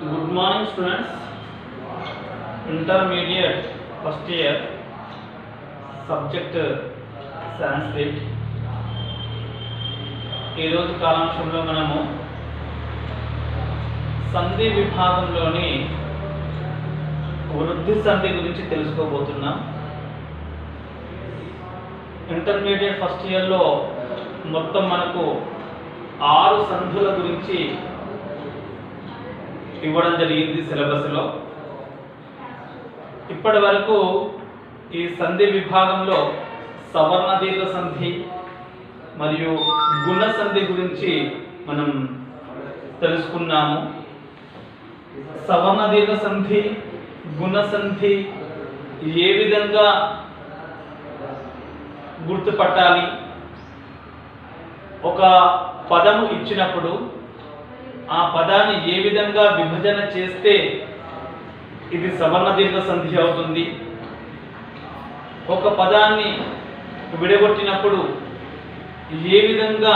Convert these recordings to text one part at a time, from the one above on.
Good morning, students. Intermediate first year subject Sanskrit. ఈ రోజు కాలాంశంలో మనము సంధి విభాగంలోని వృద్ధి సంధి గురించి తెలుసుకోబోతున్నాం. ఇంటర్మీడియట్ ఫస్ట్ ఇయర్లో మొత్తం మనకు 6 సంధుల గురించి ఇవ్వడం జరిగింది సిలబస్లో. ఇప్పటి వరకు ఈ సంధి విభాగంలో సవర్ణ దీర్ఘ సంధి మరియు గుణ సంధి గురించి మనం తెలుసుకున్నాము. సవర్ణ దీర్ఘ సంధి, గుణ సంధి ఏ విధంగా గుర్తుపట్టాలి, ఒక పదము ఇచ్చినప్పుడు ఆ పదాన్ని ఏ విధంగా విభజన చేస్తే ఇది సవర్ణ దీర్ఘ సంధి అవుతుంది, ఒక పదాన్ని విడగొట్టినప్పుడు ఏ విధంగా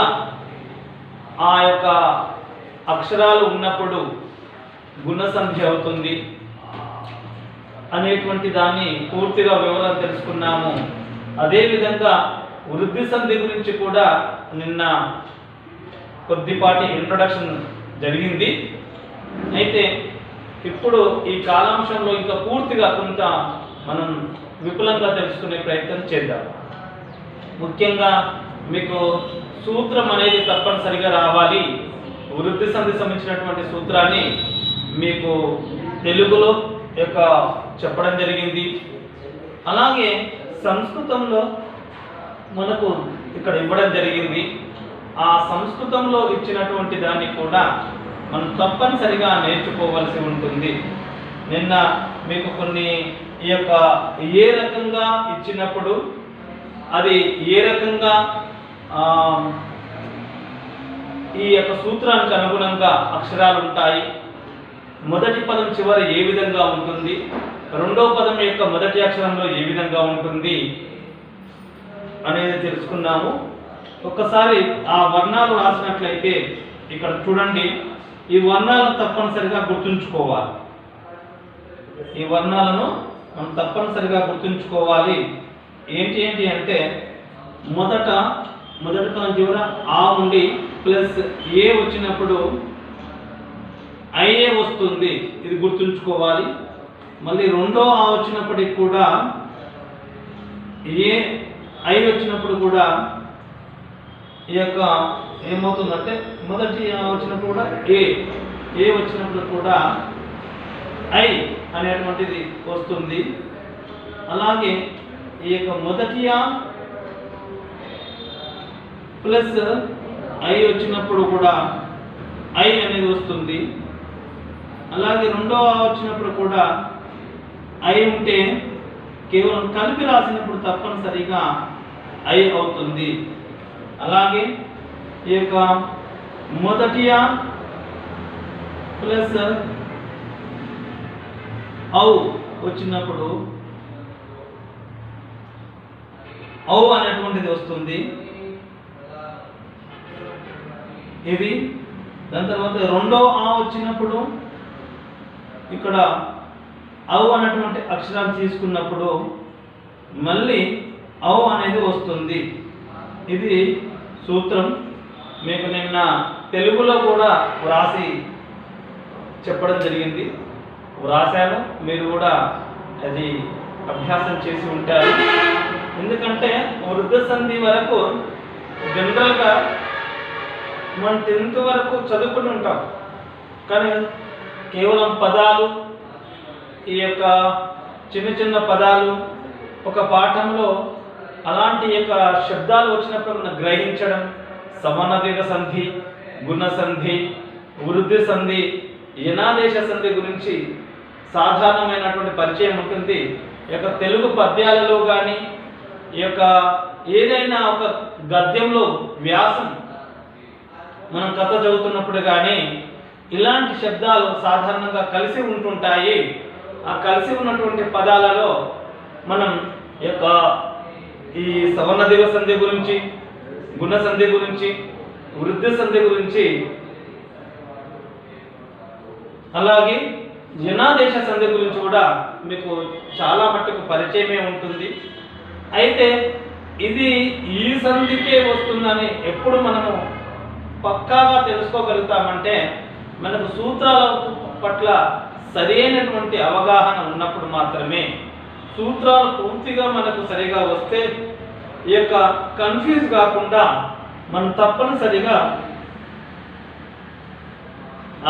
ఆ యొక్క అక్షరాలు ఉన్నప్పుడు గుణ సంధి అవుతుంది అనేటువంటి దాన్ని పూర్తిగా వివరణ తెలుసుకున్నాము. అదేవిధంగా వృద్ధి సంధి గురించి కూడా నిన్న కొద్దిపాటి ఇంట్రొడక్షన్ జరిగింది. అయితే ఇప్పుడు ఈ కాలాంశంలో ఇంకా పూర్తిగా కొంత మనం విపులంగా తెలుసుకునే ప్రయత్నం చేద్దాం. ముఖ్యంగా మీకు సూత్రం అనేది తప్పనిసరిగా రావాలి. వృద్ధి సంధి సంబంధించినటువంటి సూత్రాన్ని మీకు తెలుగులో చెప్పడం జరిగింది. అలాగే సంస్కృతంలో మనకు ఇక్కడ ఇవ్వడం జరిగింది. ఆ సంస్కృతంలో ఇచ్చినటువంటి దాన్ని కూడా మనం తప్పనిసరిగా నేర్చుకోవాల్సి ఉంటుంది. నిన్న మీకు కొన్ని ఏ రకంగా ఇచ్చినప్పుడు అది ఏ రకంగా ఈ యొక్క సూత్రానికి అనుగుణంగా అక్షరాలు ఉంటాయి, మొదటి పదం చివర ఏ విధంగా ఉంటుంది, రెండో పదం యొక్క మొదటి అక్షరంలో ఏ విధంగా ఉంటుంది అనేది తెలుసుకున్నాము. ఒక్కసారి ఆ వర్ణాలు రాసినట్లయితే ఇక్కడ చూడండి, ఈ వర్ణాలను తప్పనిసరిగా గుర్తుంచుకోవాలి. ఈ వర్ణాలను మనం తప్పనిసరిగా గుర్తుంచుకోవాలి. ఏంటి అంటే మొదటి పదం చివర ఆ ఉండి ప్లస్ ఏ వచ్చినప్పుడు ఐఏ వస్తుంది, ఇది గుర్తుంచుకోవాలి. మళ్ళీ రెండో ఆ వచ్చినప్పటికి కూడా ఏ ఐ వచ్చినప్పుడు కూడా ఈ యొక్క ఏమవుతుందంటే మొదటి వచ్చినప్పుడు కూడా ఏ వచ్చినప్పుడు కూడా ఐ అనేటువంటిది వస్తుంది. అలాగే ఈ యొక్క మొదటి ప్లస్ ఐ వచ్చినప్పుడు కూడా ఐ అనేది వస్తుంది. అలాగే రెండో వచ్చినప్పుడు కూడా ఐ ఉంటే కేవలం కలిపి రాసినప్పుడు తప్పనిసరిగా ఐ అవుతుంది. అలాగే ఈ యొక్క మొదటి ప్లస్ ఔ వచ్చినప్పుడు ఔ అనేటువంటిది వస్తుంది. ఇది దాని తర్వాత రెండో ఆ వచ్చినప్పుడు ఇక్కడ ఔ అనేటువంటి అక్షరాన్ని తీసుకున్నప్పుడు మళ్ళీ ఔ అనేది వస్తుంది. ఇది సూత్రం. మీకు నిన్న తెలుగులో కూడా వ్రాసి చెప్పడం జరిగింది, వ్రాసాను. మీరు కూడా అది అభ్యాసం చేసి ఉంటారు. ఎందుకంటే వృద్ధి సంధి వరకు జనరల్గా మనం 10th వరకు చదువుకుని ఉంటాం, కానీ కేవలం పదాలు, ఈ యొక్క చిన్న చిన్న పదాలు ఒక పాఠంలో అలాంటి యొక్క శబ్దాలు వచ్చినప్పుడు మనం గ్రహించడం, సవర్ణ దీర్ఘ సంధి, గుణ సంధి, వృద్ధి సంధి, యనాదేశ సంధి గురించి సాధారణమైనటువంటి పరిచయం ఉంటుంది. ఈ యొక్క తెలుగు పద్యాలలో కానీ ఈ యొక్క ఏదైనా ఒక గద్యంలో వ్యాసం మనం కథ చదువుతున్నప్పుడు కానీ ఇలాంటి శబ్దాలు సాధారణంగా కలిసి ఉంటుంటాయి. ఆ కలిసి ఉన్నటువంటి పదాలలో మనం యొక్క ఈ సవర్ణ దీర్ఘ సంధి గురించి, గుణ సంధి గురించి, వృద్ధి సంధి గురించి అలాగే జనాదేశ సంధి గురించి కూడా మీకు చాలా మట్టుకు పరిచయమే ఉంటుంది. అయితే ఇది ఈ సంధికే వస్తుందని ఎప్పుడు మనము పక్కాగా తెలుసుకోగలుగుతామంటే మనకు సూత్రాల పట్ల సరైనటువంటి అవగాహన ఉన్నప్పుడు మాత్రమే. సూత్రాలు పూర్తిగా మనకు సరిగా వస్తే ఈ యొక్క కన్ఫ్యూజ్ కాకుండా మనం తప్పనిసరిగా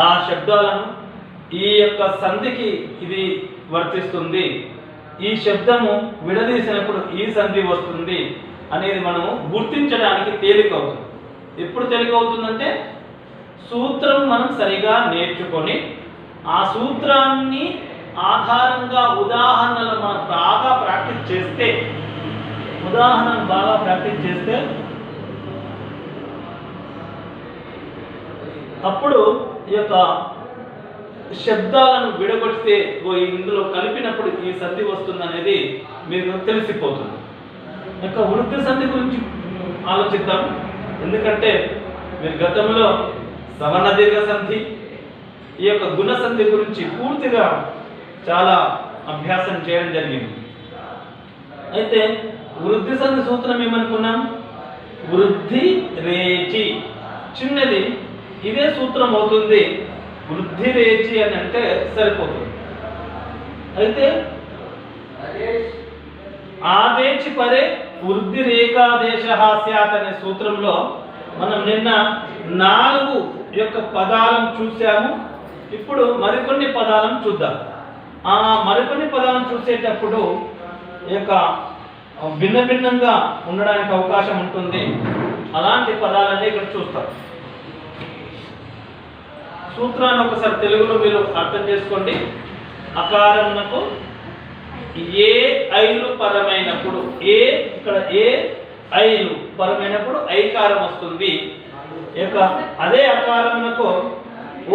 ఆ శబ్దాలను ఈ యొక్క సంధికి ఇది వర్తిస్తుంది, ఈ శబ్దము విడదీసినప్పుడు ఈ సంధి వస్తుంది అనేది మనము గుర్తించడానికి తేలికవుతుంది. ఎప్పుడు తేలికవుతుందంటే సూత్రం మనం సరిగా నేర్చుకొని ఆ సూత్రాన్ని ఆధారంగా ఉదాహరణలు మనం బాగా ప్రాక్టీస్ చేస్తే అప్పుడు ఈ యొక్క శబ్దాలను విడగొడితే ఇందులో కలిపినప్పుడు ఈ సంధి వస్తుంది అనేది మీకు తెలిసిపోతుంది. యొక్క వృద్ధి సంధి గురించి ఆలోచిద్దాం. ఎందుకంటే మీరు గతంలో సవర్ణ దీర్ఘ సంధి, ఈ యొక్క గుణ సంధి గురించి పూర్తిగా చాలా అభ్యాసం చేయడం జరిగింది. అయితే వృద్ధి సంధి సూత్రం ఏమనుకున్నాం? వృద్ధి రేచి, చిన్నది ఇదే సూత్రం అవుతుంది. వృద్ధి రేచి అని అంటే సరిపోతుంది. అయితే ఆదేశి పరే వృద్ధి రేఖాదేశ హాస్యాత్ అనే సూత్రంలో మనం నిన్న 4 యొక్క పదాలను చూసాము. ఇప్పుడు మరికొన్ని పదాలను చూద్దాం. ఆ మరికొన్ని పదాలను చూసేటప్పుడు ఈ యొక్క భిన్న భిన్నంగా ఉండడానికి అవకాశం ఉంటుంది. అలాంటి పదాలన్నీ ఇక్కడ చూస్తాం. సూత్రాన్ని ఒకసారి తెలుగులో మీరు అర్థం చేసుకోండి. అకారమునకు ఏ ఐలు పరమైనప్పుడు, ఇక్కడ ఏ ఐలు పరమైనప్పుడు ఐకారం వస్తుంది. అదే అకారమునకు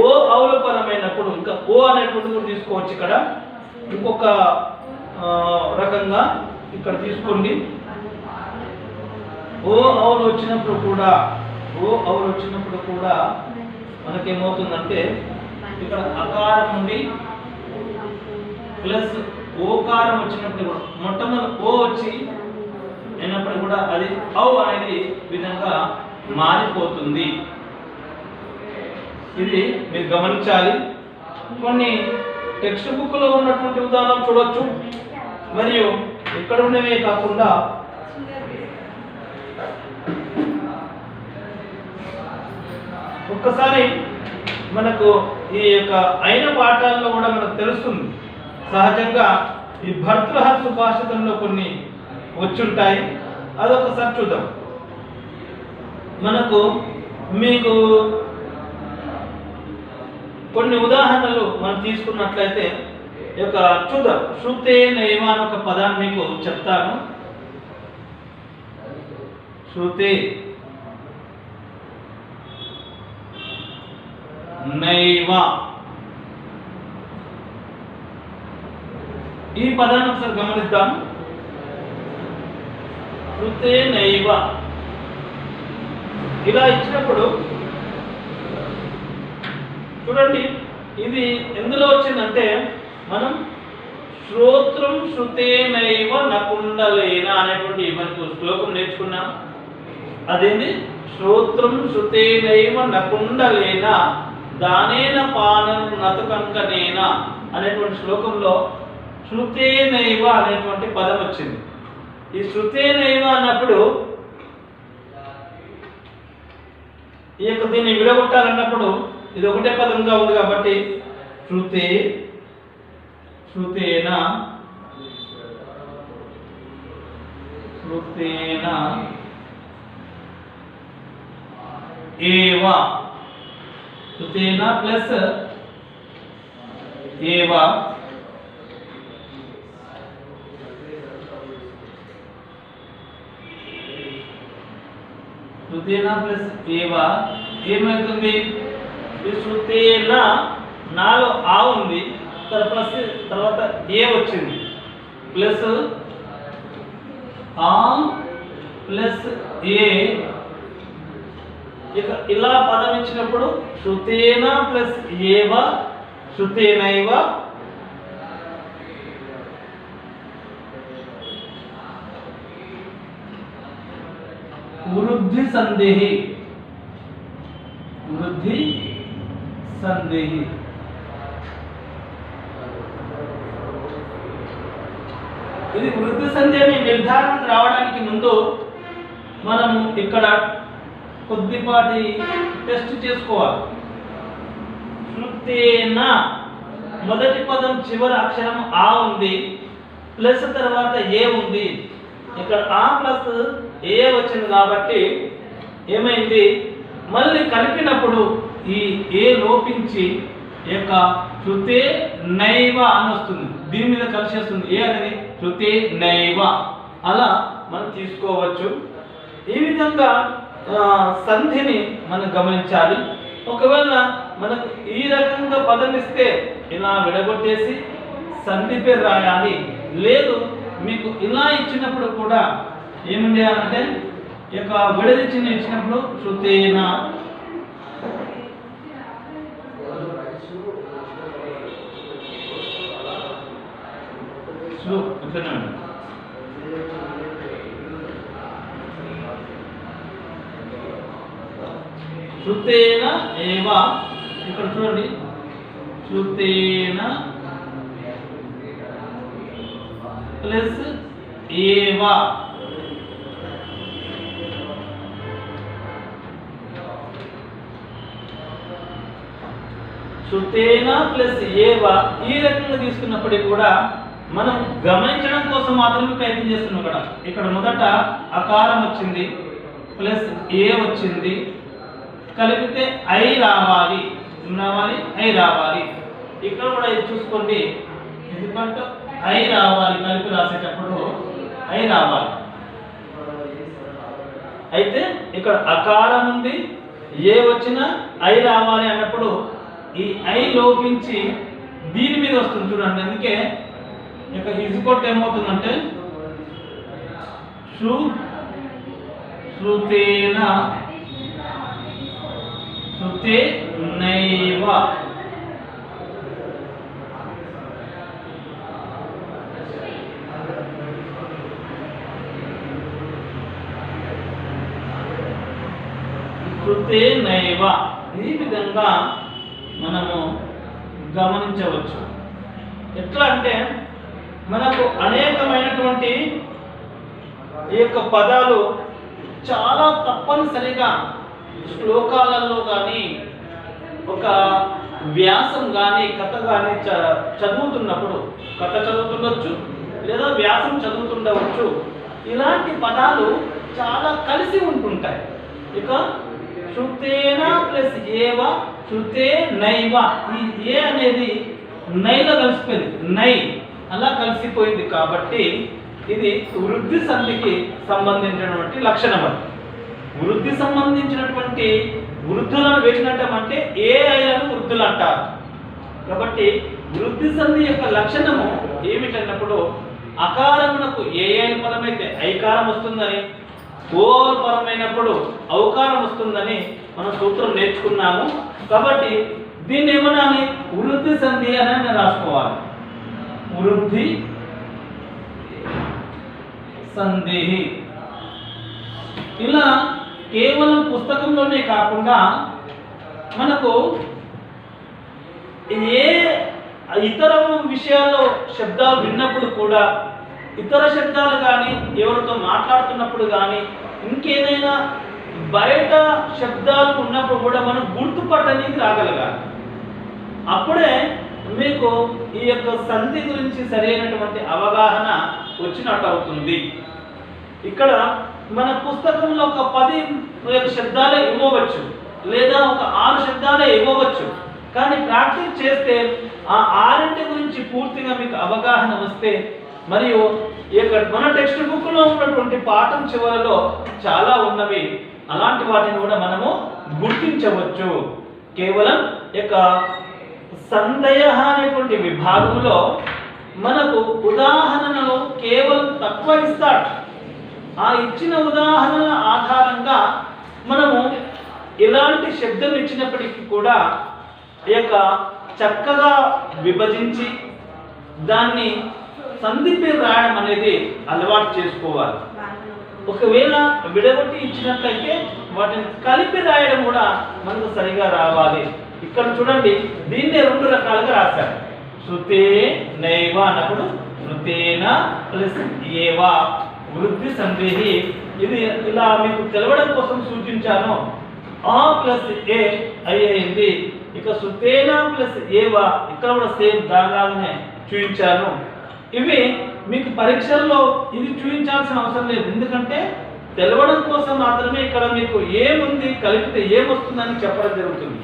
ఓ ఔలు పరమైనప్పుడు ఇంకా ఓ అనేటువంటి కూడా తీసుకోవచ్చు. ఇక్కడ ఇంకొక రకంగా ఇక్కడ తీసుకోండి. ఓ ఔలు వచ్చినప్పుడు కూడా మనకేమవుతుందంటే ఇక్కడ అకారం నుండి ప్లస్ ఓకారం వచ్చినప్పుడు కూడా మొట్టమొదటి ఓ వచ్చి అయినప్పుడు కూడా అది ఔ అనేది విధంగా మారిపోతుంది. ఇది మీరు గమనించాలి. కొన్ని టెక్స్ట్ బుక్ లో ఉన్నటువంటి ఉదాహరణలు చూడొచ్చు, మరియు ఇక్కడ ఉన్నవే కాకుండా ఒక్కసారి మనకు ఈ యొక్క అయిన పాఠాల్లో కూడా మనకు తెలుస్తుంది. సహజంగా ఈ భర్తృహర సుభాషితంలో కొన్ని వచ్చుంటాయి. అదొకసారి చూద్దాం. మీకు కొన్ని ఉదాహరణలు మనం తీసుకున్నట్లయితే చూద్దాం. శృతే నైవ అని ఒక పదాన్ని మీకు చెప్తాను. శృతే నైవ, ఈ పదాన్ని ఒకసారి గమనిద్దాం. శృతే నైవ ఇలా ఇచ్చినప్పుడు చూడండి, ఇది ఎందులో వచ్చిందంటే మనం శ్రోత్రం శృతేనైవ నకుండలేన అనేటువంటి మనకు శ్లోకం నేర్చుకున్నాం. అదేంటి? శ్రోత్రం శృతేనైవ నకుండలేన దానేన పానం నతుకంకనేన అనేటువంటి శ్లోకంలో శృతేనైవ అనేటువంటి పదం వచ్చింది. ఈ శృతేనైవ అన్నప్పుడు ఈ యొక్క దీన్ని విడగొట్టాలన్నప్పుడు ఇది ఒకటే పదంగా ఉంది కాబట్టి శృతేన ఏవ, శృతేన ప్లస్ ఏవ శృతేన ప్లస్ ఏవ ఏమవుతుంది? ఈ శృతేన నాలో ఆ ఉంది, తర్వాత ఏ వచ్చింది, ప్లస్ ఆ ప్లస్ ఏ. ఇక ఇలా పదం ఇచ్చినప్పుడు శృతేన ప్లస్ ఏవ శృతేనైవ వృద్ధి సందేహి. వృద్ధి సందేహి. ఇది వృద్ధి సందేహి నిర్ధారణకు రావడానికి ముందు మనము ఇక్కడ కొద్దిపాటి టెస్ట్ చేసుకోవాలి. శృతేన మొదటి పదం చివరి అక్షరం ఆ ఉంది, ప్లస్ తర్వాత ఏ ఉంది. ఇక్కడ ఆ ప్లస్ ఏ వచ్చింది కాబట్టి ఏమైంది, మళ్ళీ కలిపినప్పుడు ఈ ఏ లోపించి యొక్క శృతే నైవ అని వస్తుంది. దీని మీద కలిసేస్తుంది ఏ అనేది శృతే నైవ. అలా మనం తీసుకోవచ్చు. ఈ విధంగా సంధిని మనం గమనించాలి. ఒకవేళ మనకు ఈ రకంగా పదం ఇస్తే ఇలా విడగొట్టేసి సంధి పేరు రాయాలి. లేదు మీకు ఇలా ఇచ్చినప్పుడు కూడా ఏమి చేయాలంటే ఈ యొక్క విడదీచిన ఇచ్చినప్పుడు శృతేన శృతేన ఏవ. ఇక్కడ చూడండి, శృతేన ప్లస్ ఏవ. శృతేన ప్లస్ ఏవ ఈ రకంగా తీసుకున్నప్పటికీ కూడా మనం గమనించడం కోసం మాత్రమే ప్రయత్నం చేస్తున్నాం. ఇక్కడ మొదట అకారం వచ్చింది, ప్లస్ ఏ వచ్చింది, కలిపితే ఐ రావాలి. ఐ రావాలి. ఇక్కడ కూడా ఇది చూసుకోండి, ఎందుకంటే ఐ రావాలి. కలిపి రాసేటప్పుడు ఐ రావాలి. అయితే ఇక్కడ అకారం ఉంది, ఏ వచ్చినా ఐ రావాలి అన్నప్పుడు ఈ ఐ లోపించి దీని మీద వస్తుంది చూడండి. అందుకే ఇక ఇజుకోట్ ఏమవుతుందంటే శృతేన శృతే నైవ. శృతే నైవ. ఈ విధంగా మనము గమనించవచ్చు. ఎట్లా అంటే మనకు అనేకమైనటువంటి ఈ యొక్క పదాలు చాలా తప్పనిసరిగా శ్లోకాలలో కానీ ఒక వ్యాసం కానీ కథ కానీ చదువుతున్నప్పుడు, కథ చదువుతుండవచ్చు లేదా వ్యాసం చదువుతుండవచ్చు, ఇలాంటి పదాలు చాలా కలిసి ఉంటుంటాయి. ఇక శృతేన ప్లస్ ఏవ శృతే నైవ. ఈ ఏ అనేది నైలో కలిసిపోయింది, నై అలా కలిసిపోయింది కాబట్టి ఇది వృద్ధి సంధికి సంబంధించినటువంటి లక్షణం. అది వృద్ధి సంబంధించినటువంటి వృద్ధులను వేసినట్టమంటే ఏ ఐలను వృద్ధులు అంటారు. కాబట్టి వృద్ధి సంధి యొక్క లక్షణము ఏమిటన్నప్పుడు అకారమునకు ఏ ఐ పరమైతే ఐకారం వస్తుందని, ఓ పరమైనప్పుడు ఔకారం వస్తుందని మనం సూత్రం నేర్చుకున్నాము. కాబట్టి దీన్ని ఏమనాలి, వృద్ధి సంధి అని రాసుకోవాలి. వృద్ధి సంధి. ఇలా కేవలం పుస్తకంలోనే కాకుండా మనకు ఏ ఇతర విషయాల్లో శబ్దాలు విన్నప్పుడు కూడా, ఇతర శబ్దాలు కానీ ఎవరితో మాట్లాడుతున్నప్పుడు కానీ ఇంకేదైనా బయట శబ్దాలు ఉన్నప్పుడు కూడా మనం గుర్తుపట్టడానికి రాగలగాలి. అప్పుడే మీకు ఈ యొక్క సంధి గురించి సరైనటువంటి అవగాహన వచ్చినట్టు అవుతుంది. ఇక్కడ మన పుస్తకంలో ఒక 10 శబ్దాలే ఇవ్వవచ్చు లేదా ఒక 6 శబ్దాలే ఇవ్వవచ్చు. కానీ ప్రాక్టీస్ చేస్తే ఆ 6 గురించి పూర్తిగా మీకు అవగాహన వస్తే, మరియు ఇక్కడ మన టెక్స్ట్ బుక్లో ఉన్నటువంటి పాఠం చివరలో చాలా ఉన్నవి, అలాంటి వాటిని కూడా మనము గుర్తించవచ్చు. కేవలం యొక్క సందేహ అనేటువంటి విభాగంలో మనకు ఉదాహరణలు కేవలం తక్కువ ఇస్తాడు. ఆ ఇచ్చిన ఉదాహరణల ఆధారంగా మనము ఎలాంటి శబ్దం ఇచ్చినప్పటికీ కూడా ఈ యొక్క చక్కగా విభజించి దాన్ని సంధి పేరు రాయడం అనేది అలవాటు చేసుకోవాలి. ఒకవేళ విడగొట్టి ఇచ్చినట్లయితే వాటిని కలిపి రాయడం కూడా మనకు సరిగా రావాలి. ఇక్కడ చూడండి, దీన్నే రెండు రకాలుగా రాశారు. శృతే నైవ అన్నప్పుడు శృతేన ప్లస్ ఏవ వృద్ధి సందేహి. ఇది ఇలా మీకు తెలవడం కోసం సూచించాను. ఆ ప్లస్ ఏ అయ్యింది. ఇక శృతేన ప్లస్ ఏవ ఇక్కడ కూడా సేమ్ దానిలాగానే చూపించాను. ఇవి మీకు పరీక్షల్లో ఇది చూపించాల్సిన అవసరం లేదు, ఎందుకంటే తెలవడం కోసం మాత్రమే ఇక్కడ మీకు ఏముంది కలిపితే ఏమొస్తుందని చెప్పడం జరుగుతుంది.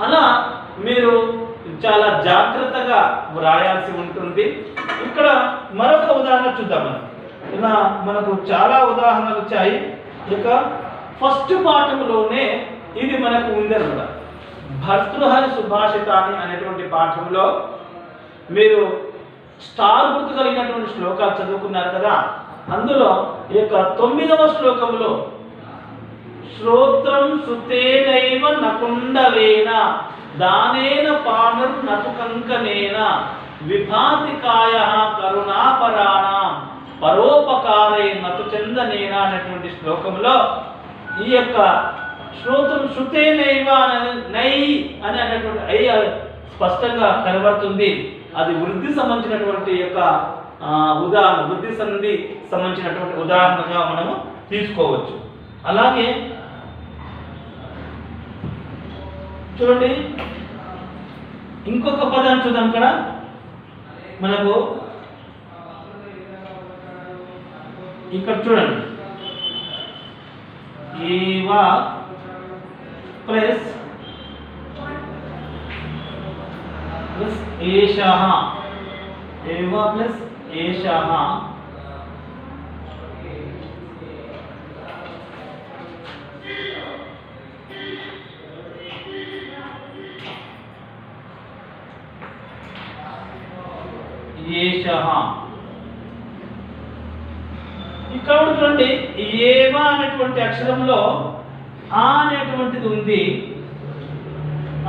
అలా మీరు చాలా జాగ్రత్తగా వ్రాయాల్సి ఉంటుంది. ఇక్కడ మరొక ఉదాహరణ చూద్దాం. ఇలా మనకు చాలా ఉదాహరణలు వచ్చాయి. ఇక ఫస్ట్ పాఠంలోనే ఇది మనకు ఉంది అన్నమాట. భర్తృహరి సుభాషితాన్ని అనేటువంటి పాఠంలో మీరు స్టార్ గుర్తు కలిగినటువంటి శ్లోకాలు చదువుకున్నారు కదా. అందులో ఈ యొక్క 9వ శ్లోకంలో శ్రోత్రం సుతేనైవ నకుండలేన దానేన పానర్ నటు కంకనేన విభాతికాయ కరుణాపరాణ పరోపకారే నటు చందనేన అనేటువంటి శ్లోకంలో ఈ యొక్క శ్రోత్రం శృతేనైవ నై అని అనేటువంటి ఐ స్పష్టంగా కనబడుతుంది. అది వృద్ధి సంబంధించినటువంటి యొక్క ఉదాహరణ, వృద్ధి సంధి సంబంధించినటువంటి ఉదాహరణగా మనము తీసుకోవచ్చు. అలాగే చూడండి, ఇంకొక పదాన్ని చూద్దాం. ఇక్కడ మనకు ఇక్కడ చూడండి, ఏవా ప్లస్ ఏషః, ఏవా ప్లస్ ఏషః ఏషః. ఇక్కడ చూడండి, ఏవా అనేటువంటి అక్షరంలో ఆ అనేటువంటిది ఉంది.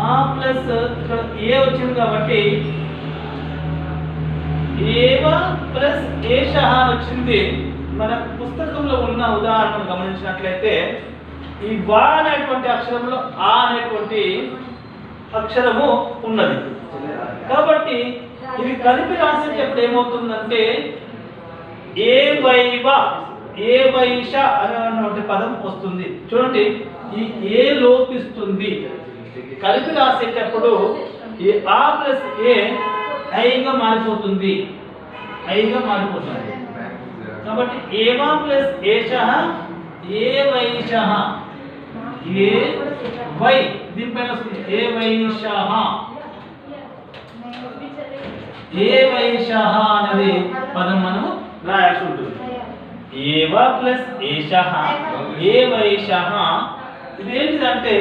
ఆ ప్లస్ ఇక్కడ ఏ వచ్చింది కాబట్టి ఏవా ప్లస్ ఏషః వచ్చింది. మన పుస్తకంలో ఉన్న ఉదాహరణను గమనించినట్లయితే ఈ వా అనేటువంటి అక్షరంలో ఆ అనేటువంటి అక్షరము ఉన్నది కాబట్టి ఇది కలిపి రాసేటప్పుడు ఏమవుతుందంటే ఏ వైవ ఏ వైష అనేటువంటి పదం వస్తుంది. చూడండి, ఈ ఏ లోపిస్తుంది. కలిపి రాసేటప్పుడు ఈ ఆ ప్లస్ ఏ ఐగా మారిపోతుంది, ఐగా మారిపోతుంది. కాబట్టి ఏవా ప్లస్ ఏషః ఏ వైషః ఏ వై దీనిపైన వస్తుంది ఏ వైషః ఏ వైషః అనేది పదం మనం రాయాల్సి ఉంటుంది. ఏవా ప్లస్ ఏషః ఏ వైషః ఇది ఏంటిదంటే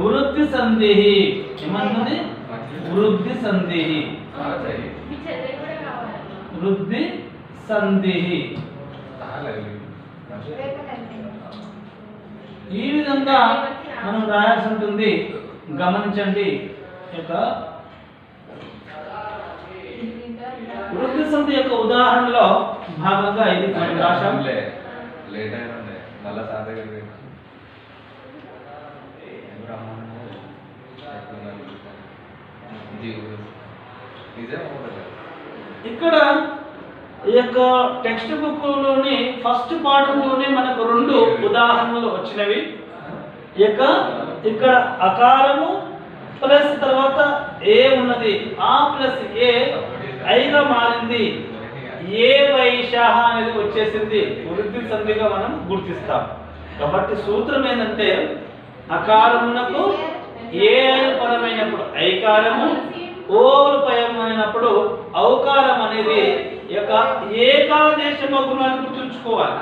వృద్ధి సందేహి. ఏమంటుంది? వృద్ధి సందేహి, వృద్ధి సందేహి. ఈ విధంగా మనం రాయాల్సి ఉంటుంది. గమనించండి, వృద్ధి సంధి యొక్క ఉదాహరణలో భాగంగా ఇది రాశాం. ఇక్కడ ఈ యొక్క టెక్స్ట్ బుక్ లోని ఫస్ట్ పాఠంలోనే మనకు రెండు ఉదాహరణలు వచ్చినవి. ఇక్కడ అకారము ప్లస్ తర్వాత ఏ ఉన్నది, ఆ ప్లస్ ఏ ఐగా మారింది, ఏ వైషః అనేది వచ్చేసింది. వృద్ధి సంధిగా మనం గుర్తిస్తాం. కాబట్టి సూత్రం ఏంటంటే అకారమునకు ఏ పరమైనప్పుడు ఐకారము, ఓలు పయమైనప్పుడు ఔకారం అనేది ఏకాదేశ గుణాన్ని గుర్తుంచుకోవాలి.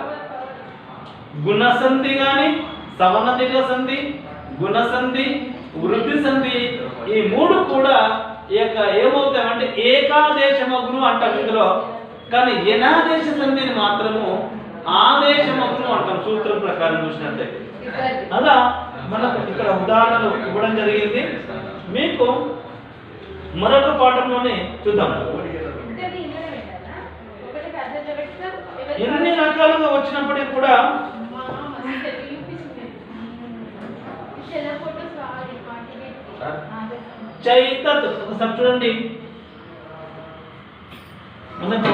గుణసంధి కానీ సవనదిగ సంధి, గుణసంధి, వృద్ధి సంధి ఈ మూడు కూడా ఏమవుతాయంటే ఏకాదేశమగును అంటాం ఇందులో. కానీ ఎనాదేశ సంధిని మాత్రము ఆదేశమగును అంటాం సూత్రం ప్రకారం చూసినట్లయితే. అలా మనకు ఇక్కడ ఉదాహరణలు ఇవ్వడం జరిగింది. మీకు మరొక పాఠంలోనే చూద్దాం. ఎన్ని రకాలుగా వచ్చినప్పటికీ కూడా చైతత్ ఒకసారి చూడండి. మనకు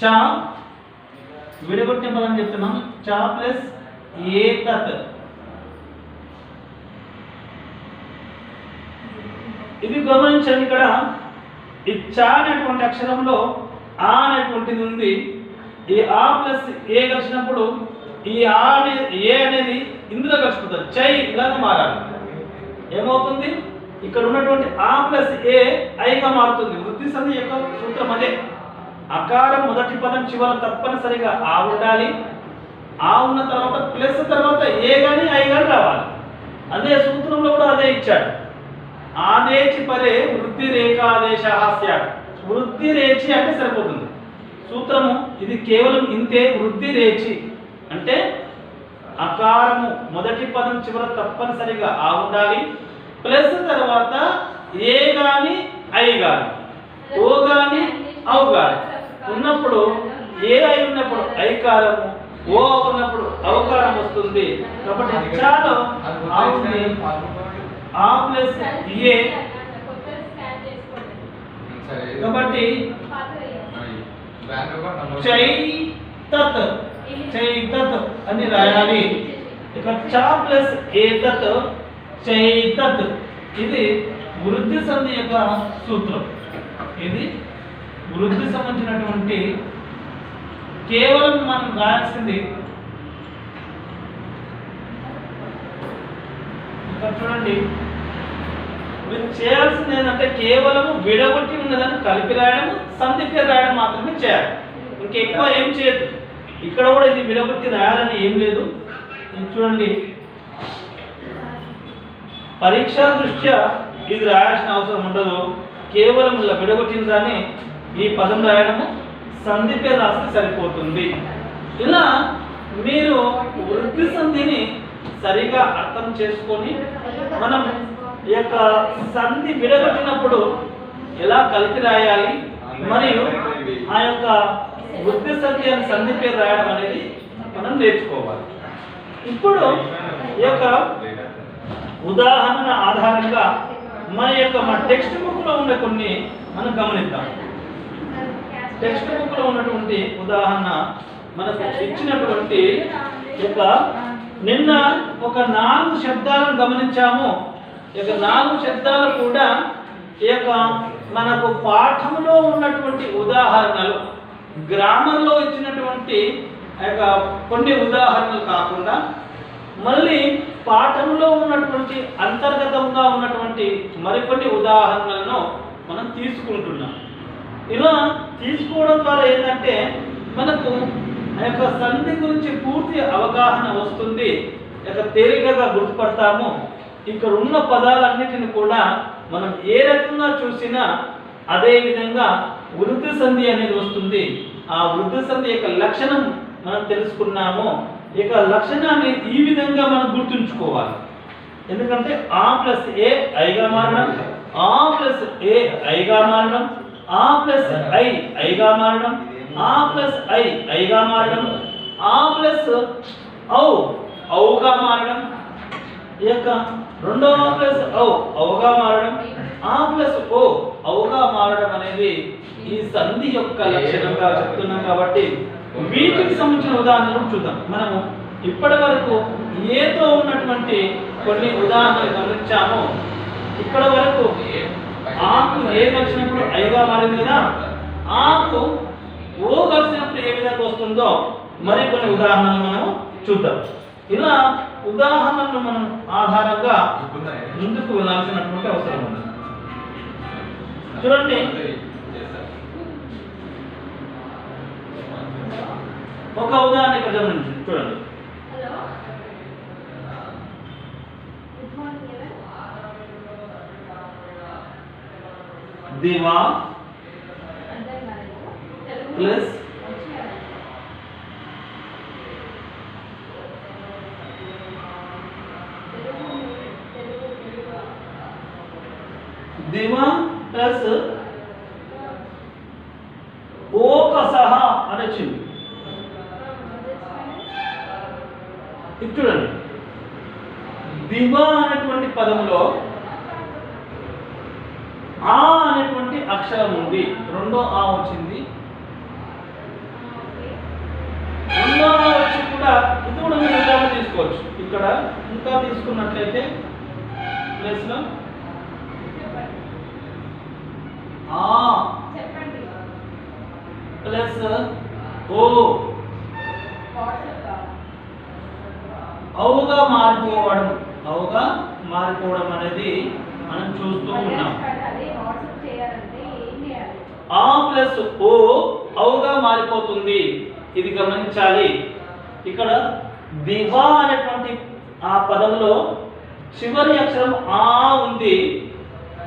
చ విడగొట్టిన పదం చెప్తున్నాం. చ ప్లస్ ఏతత్. ఇది గమనించండి. ఇక్కడ ఈ చ అనేటువంటి అక్షరంలో ఆ అనేటువంటిది ఉంది. ఈ ఆ ప్లస్ ఏ కలిసినప్పుడు ఈ ఆ ఏ అనేది ఇందులో కలిసిపోతుంది. చై ఇలాగ మారాలి. ఏమవుతుంది? ఇక్కడ ఉన్నటువంటి ఆ ప్లస్ ఏ ఐగా మారుతుంది. వృద్ధి సంధి యొక్క సూత్రం అదే. అకారం మొదటి పదం చివర తప్పనిసరిగా ఆ ఉండాలి. ఆ ఉన్న తర్వాత ప్లస్ తర్వాత ఏ గాని ఐ గాని రావాలి. అదే సూత్రంలో కూడా అదే ఇచ్చాడు. ఆదేచి పరే వృద్ధి రేఖాదేశ స్యాత్. వృద్ధి రేచి అంటే సరిపోతుంది సూత్రము. ఇది కేవలం ఇంతే. వృద్ధి రేచి అంటే అకారము మొదటి పదం చివర తప్పనిసరిగా ఆ ఉండాలి. ప్లస్ తర్వాత ఏ గాని ఐ గాని ఓ గాని ఔ గాని ఉన్నప్పుడు ఏ ఐ ఉన్నప్పుడు ఐకారము, ఓ ఉన్నప్పుడు ఔకారం వస్తుంది. కాబట్టి చాలో ఆ ప్లస్ ఏ. కాబట్టి చైతత్ చైతత్ అని రాయాలి. ఇక చ ప్లస్ ఏతత్ చైతత్. ఇది వృద్ధి సంధి యొక్క సూత్రం. ఇది వృద్ధి సంబంధించినటువంటి కేవలం మనం రాయాల్సింది ఇక్కడ చూడండి. మీరు చేయాల్సింది ఏంటంటే కేవలము విడగొట్టి ఉన్నదాన్ని కలిపి రాయడం, సంధి పేరు రాయడం మాత్రమే చేయాలి. ఇంకెక్కువ ఏం చేయదు. ఇక్కడ కూడా ఇది విడగొట్టి రాయాలని ఏం లేదు. చూడండి, పరీక్షా దృష్ట్యా ఇది రాయాల్సిన అవసరం ఉండదు. కేవలం ఇలా విడగొట్టిన దాన్ని ఈ పదం రాయడము, సంధి పేరు రాస్తే సరిపోతుంది. ఇలా మీరు వృద్ధి సంధిని సరిగా అర్థం చేసుకొని మనం ఈ యొక్క సంధి విడగొట్టినప్పుడు ఎలా కలిపి రాయాలి మరియు ఆ యొక్క వృద్ధి సంధి అని సంధి పేరు రాయడం అనేది మనం నేర్చుకోవాలి. ఇప్పుడు ఈ యొక్క ఉదాహరణ ఆధారంగా మన టెక్స్ట్ బుక్ లో ఉన్న కొన్ని మనం గమనిద్దాం. టెక్స్ట్ బుక్ లో ఉన్నటువంటి ఉదాహరణ మనకు ఇచ్చినటువంటి నిన్న ఒక 4 శబ్దాలను గమనించాము. ఈ 4 శబ్దాలు కూడా ఈ మనకు పాఠంలో ఉన్నటువంటి ఉదాహరణలు, గ్రామర్లో ఇచ్చినటువంటి కొన్ని ఉదాహరణలు కాకుండా మళ్ళీ పాఠంలో ఉన్నటువంటి అంతర్గతంగా ఉన్నటువంటి మరికొన్ని ఉదాహరణలను మనం తీసుకుంటున్నాం. ఇలా తీసుకోవడం ద్వారా ఏంటంటే మనకు ఆ యొక్క సంధి గురించి పూర్తి అవగాహన వస్తుంది. తేలికగా గుర్తుపడతాము. ఇక్కడ ఉన్న పదాలన్నిటిని కూడా మనం ఏ రకంగా చూసినా అదే విధంగా వృద్ధి సంధి అనేది వస్తుంది. ఆ వృద్ధి సంధి యొక్క లక్షణం మనం తెలుసుకున్నాము. ఇక లక్షణాన్ని ఈ విధంగా మనం గుర్తుంచుకోవాలి. ఎందుకంటే ఆ ప్లస్ ఏ ఐగా మారడం, ఆ ప్లస్ ఏ ఐగా మారడం, ఆ ప్లస్ ఐ ఐగా మారడం, ఆ ప్లస్ ఐ ఐగా మారడం, ఆ ప్లస్ ఔ ఔగా మారడం, ఈ యొక్క రెండవ ప్లస్ ఔగా మారడం, ఆ ప్లస్ ఓ ఔగా మారడం అనేది ఈ సంధి యొక్క లక్షణంగా చెప్తున్నాం. కాబట్టి వీటికి సంబంధించిన ఉదాహరణలు చూద్దాం. మనము ఇప్పటి వరకు ఏతో ఉన్నటువంటి కొన్ని ఉదాహరణలు గమనించాము. ఇప్పటి వరకు ఆకు ఏ కలిసినప్పుడు ఐగా మారింది కదా, ఆకు ఓ కలిసినప్పుడు ఏ విధంగా వస్తుందో మరికొన్ని ఉదాహరణలు మనం చూద్దాం. ఇలా ఉదాహరణలు మనం ఆధారంగా ముందుకు వెళ్ళాల్సినటువంటి అవసరం ఉంది. చూడండి, ఒక ఉదాహరణ ఇక్కడ గమనించండి. చూడండి, దివా ప్లస్ దివా ప్లస్ ఓకసహ అని వచ్చింది. ఇది చూడండి, దివ అనేటువంటి పదంలో ఆ అనేటువంటి అక్షరం ఉంది, రెండో ఆ వచ్చింది. రెండో ఆ వచ్చి కూడా ఇది కూడా మీరు ఉదాహరణ తీసుకోవచ్చు. ఇక్కడ ఇంకా తీసుకున్నట్లయితే ప్లస్ లో ఆ ప్లస్ ఓ అవుగా మారిపోవడం అనేది మనం చూస్తూ ఉన్నాం. ఆ ప్లస్ ఓ అవుగా మారిపోతుంది, ఇది గమనించాలి. ఇక్కడ దివా అనేటువంటి ఆ పదంలో చివరి అక్షరం ఆ ఉంది,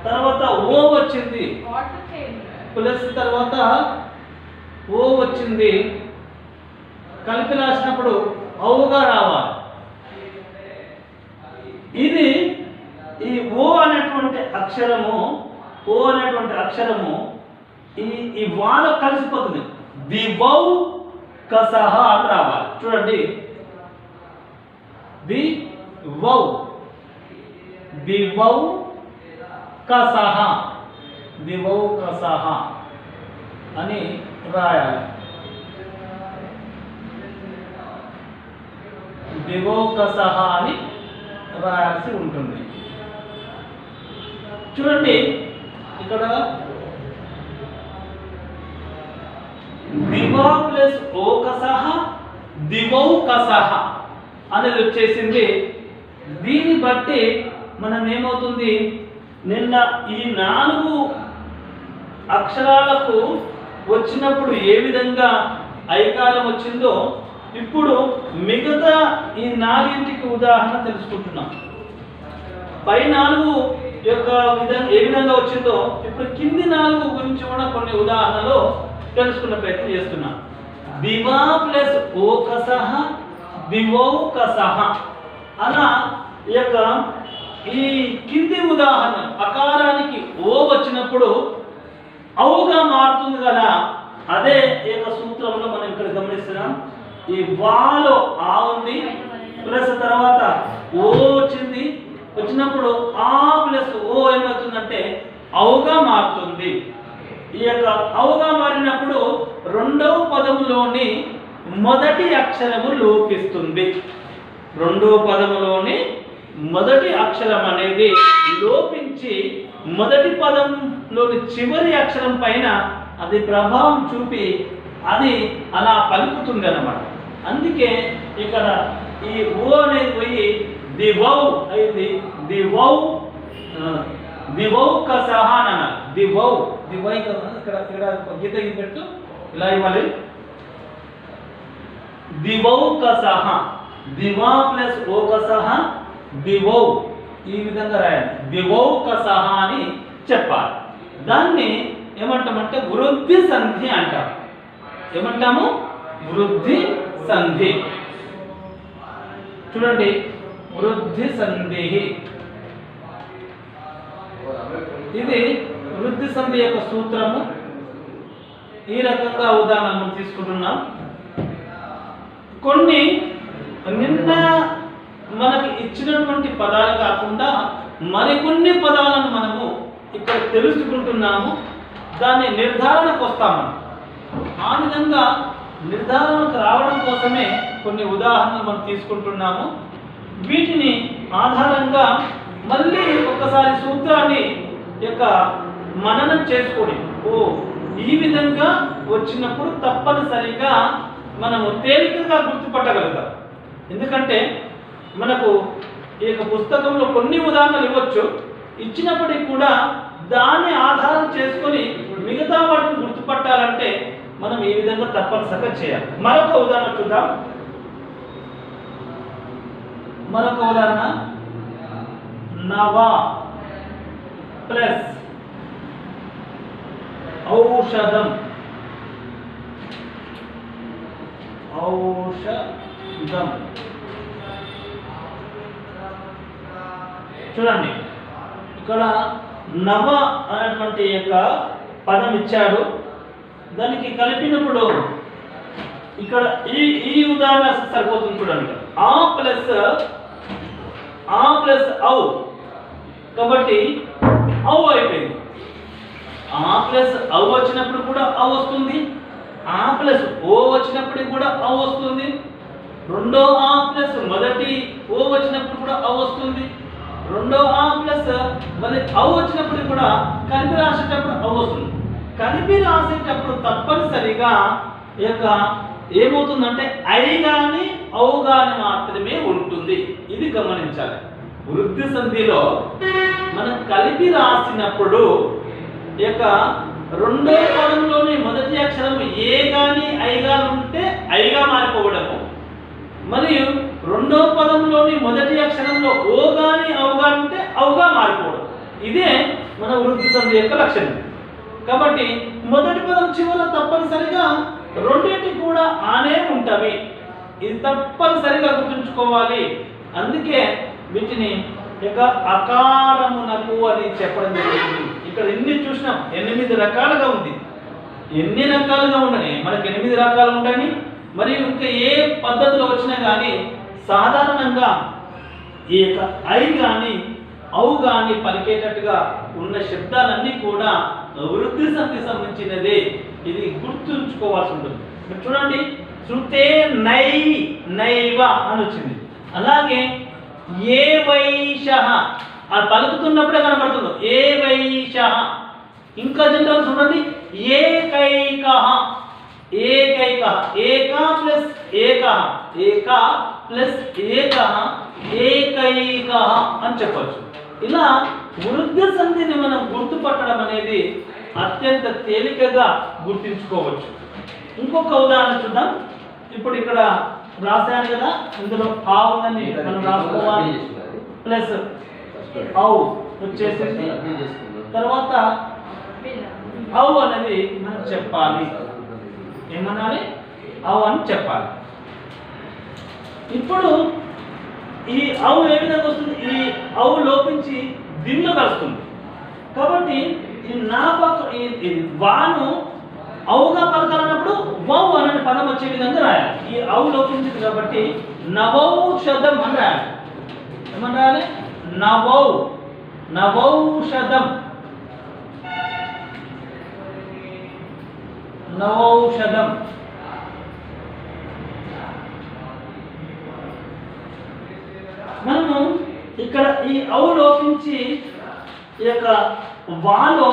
తర్వాత ఓ వచ్చింది, ప్లస్ తర్వాత ఓ వచ్చింది, కలిపి రాసినప్పుడు అవుగా రావాలి. ఇది ఈ ఓ అనేటువంటి అక్షరము ఈ వాలో కలిసిపోతుంది, దివౌ కసహ అని రావాలి. చూడండి, దివౌ కసహ అని రాయాలి. దివౌ కసహ అని రాయాల్సి ఉంటుంది. చూడండి, ఇక్కడ దివా ప్లస్ ఓ కసహ దివౌ కసహ అనేది వచ్చేసింది. దీన్ని బట్టి మనం ఏమవుతుంది, నిన్న ఈ 4 అక్షరాలకు వచ్చినప్పుడు ఏ విధంగా ఐకారం వచ్చిందో ఇప్పుడు మిగతా ఈ 4ంటికి ఉదాహరణ తెలుసుకుంటున్నాం. పై 4 యొక్క ఏ విధంగా వచ్చిందో ఇప్పుడు కింది 4 గురించి కూడా కొన్ని ఉదాహరణలు తెలుసుకునే ప్రయత్నం చేస్తున్నాం. దివా ప్లస్ ఓ కసహ దివౌ కసహ అలా ఈ కింది ఉదాహరణ అకారానికి ఓ వచ్చినప్పుడు అవుగా మారుతుంది కదా, అదే సూత్రంలో మనం ఇక్కడ గమనిస్తున్నాం. ఈ వాలో ఆ ఉంది, ప్లస్ తర్వాత ఓ వచ్చినప్పుడు ఆ ప్లస్ ఓ ఏమవుతుందంటే అవుగా మారుతుంది. ఈ అవుగా మారినప్పుడు రెండవ పదములోని మొదటి అక్షరము లోపిస్తుంది. రెండవ పదములోని మొదటి అక్షరం అనేది లోపించి మొదటి పదంలోని చివరి అక్షరం పైన అది ప్రభావం చూపి అది అలా పలుకుతుంది అన్నమాట. అందుకే ఇక్కడ ఈ ఓ అనేది పోయి దివౌ అయింది, దివౌ కసహ అన్న దివై ఇక్కడ గీత పెట్టు, ఇలా ఇవ్వాలి. దివౌ కసహ దివా ప్లస్ ఓ కసహ దివౌ, ఈ విధంగా రాయాలి. దివౌ కసహ అని చెప్పాలి. దాన్ని ఏమంటామంటే వృద్ధి సంధి అంటాం. ఏమంటాము? వృద్ధి సంధి. చూడండి, వృద్ధి సంధి. ఇది వృద్ధి సంధి యొక్క సూత్రము. ఈ రకంగా ఉదాహరణలు తీసుకుంటున్నాం. కొన్ని నిన్న మనకి ఇచ్చినటువంటి పదాలు కాకుండా మరికొన్ని పదాలను మనము ఇక్కడ తెలుసుకుంటున్నాము. దాన్ని నిర్ధారణకు వస్తాము. ఆ విధంగా నిర్ధారణకు రావడం కోసమే కొన్ని ఉదాహరణలు మనం తీసుకుంటున్నాము. వీటిని ఆధారంగా మళ్ళీ ఒకసారి సూత్రాన్ని మననం చేసుకొని ఈ విధంగా వచ్చినప్పుడు తప్పనిసరిగా మనము తేలికగా గుర్తుపట్టగలుగుతాం. ఎందుకంటే మనకు ఈ పుస్తకంలో కొన్ని ఉదాహరణలు ఇవ్వచ్చు, ఇచ్చినప్పటికీ కూడా దాన్ని ఆధారం చేసుకొని మిగతా వాటిని గుర్తుపట్టాలంటే మనం ఈ విధంగా తప్పనిసరిగా చేయాలి. మరొక ఉదాహరణ చూద్దాం. మరొక ఉదాహరణ నవ ప్లస్ ఔషధం. ఔషధం చూడండి, ఇక్కడ నవ అనేటువంటి యొక్క పదం ఇచ్చాడు. దానికి కలిపినప్పుడు ఇక్కడ ఈ ఉదాహరణ సరిపోతుంది చూడండి. ఆ ప్లస్ ఔ, కాబట్టి ఔ అయిపోయింది. ఆ ప్లస్ ఔ వచ్చినప్పుడు కూడా ఔ వస్తుంది, ఆ ప్లస్ ఓ వచ్చినప్పుడు కూడా ఔ వస్తుంది, రెండో ఆ ప్లస్ మొదటి ఓ వచ్చినప్పుడు కూడా ఔ వస్తుంది, రెండో ఆ ప్లస్ మళ్ళీ ఔ వచ్చినప్పుడు కూడా కలిపి రాసేటప్పుడు ఔ వస్తుంది. కలిపి రాసేటప్పుడు తప్పనిసరిగా యొక్క ఏమవుతుందంటే ఐ గాని ఔ గాని మాత్రమే ఉంటుంది. ఇది గమనించాలి. వృద్ధి సంధిలో మనం కలిపి రాసినప్పుడు యొక్క రెండో పదంలోని మొదటి అక్షరం ఏ గాని ఐ గాని ఉంటే ఐగా మారిపోవడము, మరియు రెండో పదంలోని మొదటి అక్షరంలో ఓ గాని ఔ గాని ఉంటే ఔగా మారిపోవడం. ఇదే మన వృద్ధి సంధి యొక్క లక్షణం. కాబట్టి మొదటి పదం చివర తప్పనిసరిగా రెండింటి కూడా ఆనే ఉంటవి. ఇది తప్పనిసరిగా గుర్తుంచుకోవాలి. అందుకే వీటిని యొక్క అకారమునకు అని చెప్పడం జరిగింది. ఇక్కడ ఎన్ని చూసినాం, 8 రకాలుగా ఉంది. ఎన్ని రకాలుగా ఉండని మనకి 8 రకాలు ఉంటాయి. మరియు ఇంకా ఏ పద్ధతిలో వచ్చినా కానీ సాధారణంగా ఈ యొక్క ఐ కానీ ఔ కానీ పలికేటట్టుగా ఉన్న శబ్దాలన్నీ కూడా వృద్ధి సంధి సంబంధించినదే. ఇది గుర్తుంచుకోవాల్సి ఉంటుంది. చూడండి, శృతే నై నైవ అని వచ్చింది. అలాగే ఏ వైషః అది పలుకుతున్నప్పుడే కనబడుతుంది, ఏ వైషః. ఇంకా జనరల్ చూడండి, ఏకైకః ఏకైకః, ఏకా ప్లస్ ఏకః, ఏకా ప్లస్ ఏకః, ఏకైకః అని చెప్పచ్చు. ఇలా వృద్ధి సంధిని మనం గుర్తుపట్టడం అనేది అత్యంత తేలికగా గుర్తించుకోవచ్చు. ఇంకొక ఉదాహరణ చూద్దాం. ఇప్పుడు ఇక్కడ రాశాను కదా, ఇందులో ఆ ఉందని మనం రాసుకోవాలి. ప్లస్ ఔ వచ్చేసింది. తర్వాత ఔ అనేది మనం చెప్పాలి. ఏమనాలి? ఔ అని చెప్పాలి. ఇప్పుడు ఈ ఔ ఏ విధంగా వస్తుంది? ఈ ఔ లోపించి దీనిలో కలుస్తుంది. కాబట్టి ఈ నా పక్క ఈ వాను ఔగా పలకాలన్నప్పుడు వౌ అనే పదం వచ్చే విధంగా రాయాలి. ఈ ఔ లోపించింది కాబట్టి నవౌషధం అని రాయాలి. ఏమని రాయాలి? నవౌషధం, నవౌషధం. మనము ఇక్కడ ఈ ఔ లోపించి ఈ యొక్క వాలో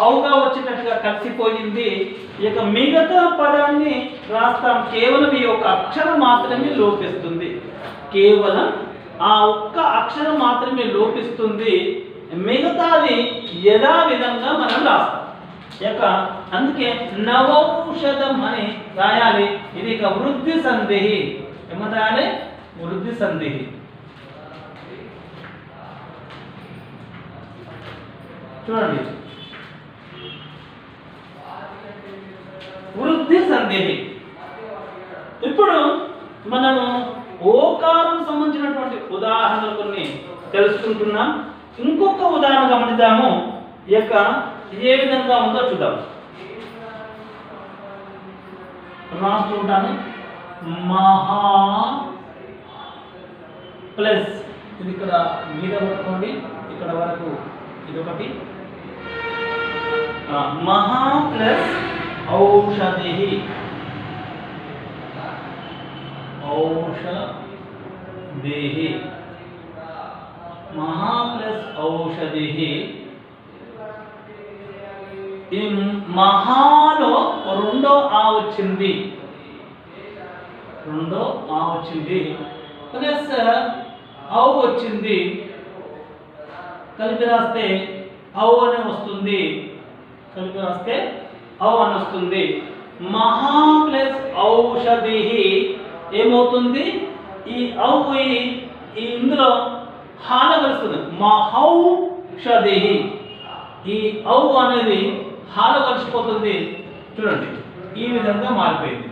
ఔగా వచ్చేటట్టుగా కలిసిపోయింది. ఈ యొక్క మిగతా పదాన్ని రాస్తాం. కేవలం ఈ యొక్క అక్షరం మాత్రమే లోపిస్తుంది. కేవలం ఆ ఒక్క అక్షరం మాత్రమే లోపిస్తుంది. మిగతాది యథావిధంగా మనం రాస్తాం. యొక్క అందుకే నవౌషధం అని రాయాలి. ఇది ఇక వృద్ధి సంధి. ఏమని రాయాలి? వృద్ధి సంధి. చూడండి, వృద్ధి సంధి. ఇప్పుడు మనము ఓకారం సంబంధించినటువంటి ఉదాహరణలు కొన్ని తెలుసుకుంటున్నాం. ఇంకొక ఉదాహరణ గమనిద్దాము. ఈ యొక్క ఏ విధంగా ఉందో చూద్దాం. రాస్తుంటాను. మహా ప్లస్ ఇది ఇక్కడ మీద పట్టుకోండి, ఇక్కడ వరకు ఇదొకటి. మహా ప్లస్ ఔషధి, ఔషధి, మహా ప్లస్ ఔషధి. ఈ మహాలో రెండో ఆ వచ్చింది, రెండో ఆ వచ్చింది, ప్లస్ ఔ వచ్చింది. కలిపి రాస్తే ఔ అని వస్తుంది. కలిపి రాస్తే ఔ అని వస్తుంది. మహా ప్లస్ ఔషధి ఏమవుతుంది? ఈ ఔ ఇందులో హాల కలుస్తుంది. మహౌషధి. ఈ ఔ అనేది హాల కలిసిపోతుంది. చూడండి, ఈ విధంగా మారిపోయింది.